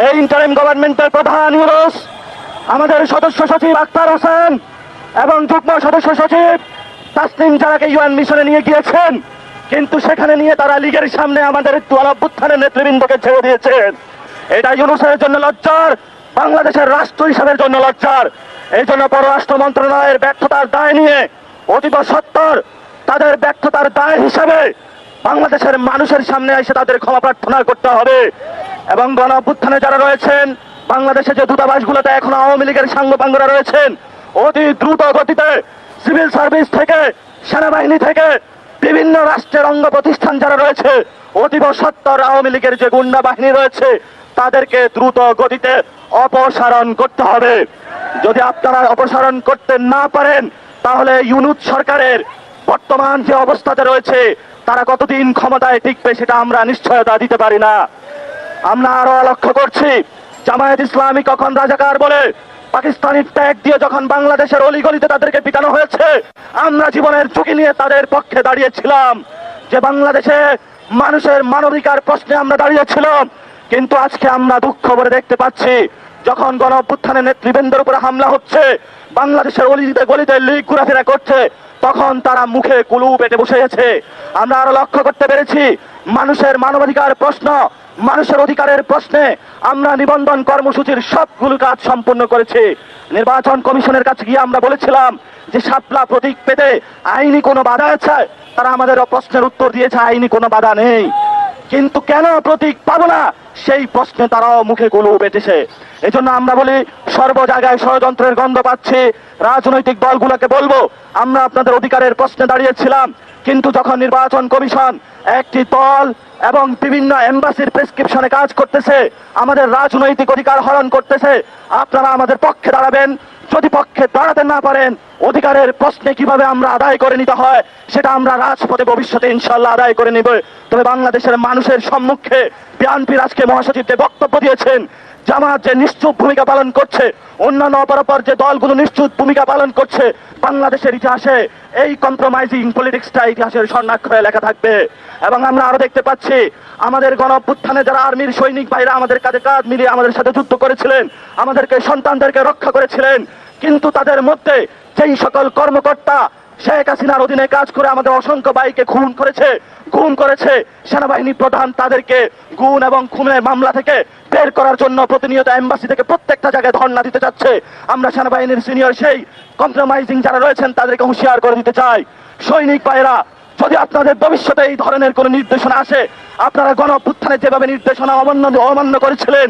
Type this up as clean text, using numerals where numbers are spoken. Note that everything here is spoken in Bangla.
এই ইন্টারিম গভর্নমেন্টের প্রধান ইউনূস, আমাদের সদস্য সচিব আক্তার হোসেন এবং যুগ্ম সদস্য সচিব তাসনিম জারাকে ইউএন মিশনে নিয়ে গিয়েছেন, কিন্তু সেখানে নিয়ে তারা লীগের সামনে আমাদের গণঅভ্যুত্থানের নেতৃবৃন্দকে ছেড়ে দিয়েছেন। এটা ইউনূসের জন্য লজ্জার, বাংলাদেশের রাষ্ট্র হিসাবের জন্য লজ্জার। এই জন্য পররাষ্ট্র মন্ত্রণালয়ের ব্যর্থতার দায় নিয়ে অতীব সত্তর তাদের ব্যর্থতার দায় হিসাবে বাংলাদেশের মানুষের সামনে এসে তাদের ক্ষমা প্রার্থনা করতে হবে। এবং গণঅভ্যুত্থানে যারা রয়েছেন, বাংলাদেশে যে দূতাবাসগুলোতে এখন আওয়ামী লীগের সাঙ্গপাঙ্গরা রয়েছেন, অতি দ্রুত গতিতে সিভিল সার্ভিস থেকে, সেনাবাহিনী থেকে, বিভিন্ন রাষ্ট্রের অঙ্গ প্রতিষ্ঠান যারা রয়েছে, অতীব সত্তর আওয়ামী লীগের যে গুন্ডা বাহিনী রয়েছে, তাদেরকে দ্রুত গতিতে অপসারণ করতে হবে। যদি আপনারা অপসারণ করতে না পারেন, তাহলে ইউনূস সরকারের বর্তমান যে অবস্থাতে রয়েছে, তারা কতদিন ক্ষমতায় টিকবে সেটা আমরা নিশ্চয়তা দিতে পারি না। আমরা আরো লক্ষ্য করছি, জামায়াত ইসলামী কখন রাজাকার বলে পাকিস্তানি ট্যাগ দিয়ে যখন বাংলাদেশের অলিগলিতে তাদেরকে পিটানো হয়েছে, আমরা জীবনের ঝুঁকি নিয়ে তাদের পক্ষে দাঁড়িয়েছিলাম। যে বাংলাদেশে মানুষের মানবাধিকার প্রশ্নে আমরা দাঁড়িয়েছিলাম, কিন্তু আজকে আমরা দুঃখ ভরে দেখতে পাচ্ছি, যখন গণঅভ্যুত্থানের নেতৃবৃন্দের উপরে হামলা হচ্ছে, বাংলাদেশের অলিতে গলিতে লীগ ঘোরাফেরা করছে, তখন তারা মুখে কুলু পেটে বসে আছে। আমরা আরো লক্ষ্য করতে পেরেছি, মানুষের মানবাধিকার প্রশ্ন, মানুষের অধিকারের প্রশ্নে আমরা নিবন্ধন কর্মসূচির সবগুলো কাজ সম্পূর্ণ করেছি। নির্বাচন কমিশনের কাছে গিয়ে আমরা বলেছিলাম যে শাপলা প্রতীক পেতে আইনি কোনো বাধা আছে, তারা আমাদের প্রশ্নের উত্তর দিয়েছে আইনি কোনো বাধা নেই। কিন্তু কেন প্রতীক পাবো না, সেই প্রশ্নে তারাও মুখে কুলু পেটেছে। এজন্য আমরা বলি, সর্ব জায়গায় ষড়যন্ত্রের গন্ধ পাচ্ছি। রাজনৈতিক দলগুলোকে বলবো, আমরা আপনাদের অধিকারের প্রশ্নে দাঁড়িয়েছিলাম, কিন্তু যখন নির্বাচন কমিশন একটি দল এবং বিভিন্ন এম্বাসির প্রেসক্রিপশনে কাজ করতেছে, আমাদের রাজনৈতিক অধিকার হরণ করতেছে, আপনারা আমাদের পক্ষে দাঁড়াবেন। যদি পক্ষে দাঁড়াতে না পারেন, অধিকারের প্রশ্নে কিভাবে আমরা আদায় করে নিতে হয় সেটা আমরা রাজপথে ভবিষ্যতে ইনশাল্লাহ আদায় করে নিব। তবে বাংলাদেশের মানুষের সম্মুখে বিএনপির আজকে মহাসচিব যে বক্তব্য দিয়েছেন, জামাত যে নিশ্চুপ ভূমিকা পালন করছে, অন্যান্য অপরাপর যে দলগুলো নিশ্চুপ ভূমিকা পালন করছে, বাংলাদেশের ইতিহাসে এই কম্প্রোমাইজিং পলিটিক্সটা ইতিহাসের স্বর্ণাক্ষরে লেখা থাকবে। এবং আমরা আরো দেখতে পাচ্ছি, আমাদের গণঅভ্যুত্থানে যারা আর্মির সৈনিক ভাইরা আমাদের কাঁধে কাঁধ মিলিয়ে আমাদের সাথে যুদ্ধ করেছিলেন, আমাদেরকে সন্তানদেরকে রক্ষা করেছিলেন, কিন্তু তাদের মধ্যে যেই সকল কর্মকর্তা শেখ হাসিনার অধীনে কাজ করে আমাদের অসংখ্য ভাইকে গুম করেছে, সেনাবাহিনী প্রধান তাদেরকে গুম এবং খুনের মামলা থেকে বের করার জন্য প্রতিনিয়ত এম্বাসি থেকে প্রত্যেকটা জায়গায় ধর্ণা দিতে যাচ্ছে। আমরা সেনাবাহিনীর সিনিয়র সেই কম্প্রোমাইজিং যারা রয়েছেন তাদেরকে হুঁশিয়ার করে দিতে চাই, সৈনিক ভাইরা, যদি আপনাদের ভবিষ্যতে এই ধরনের কোন নির্দেশনা আসে, আপনারা গণঅভ্যুত্থানে যেভাবে নির্দেশনা অমান্য করেছিলেন,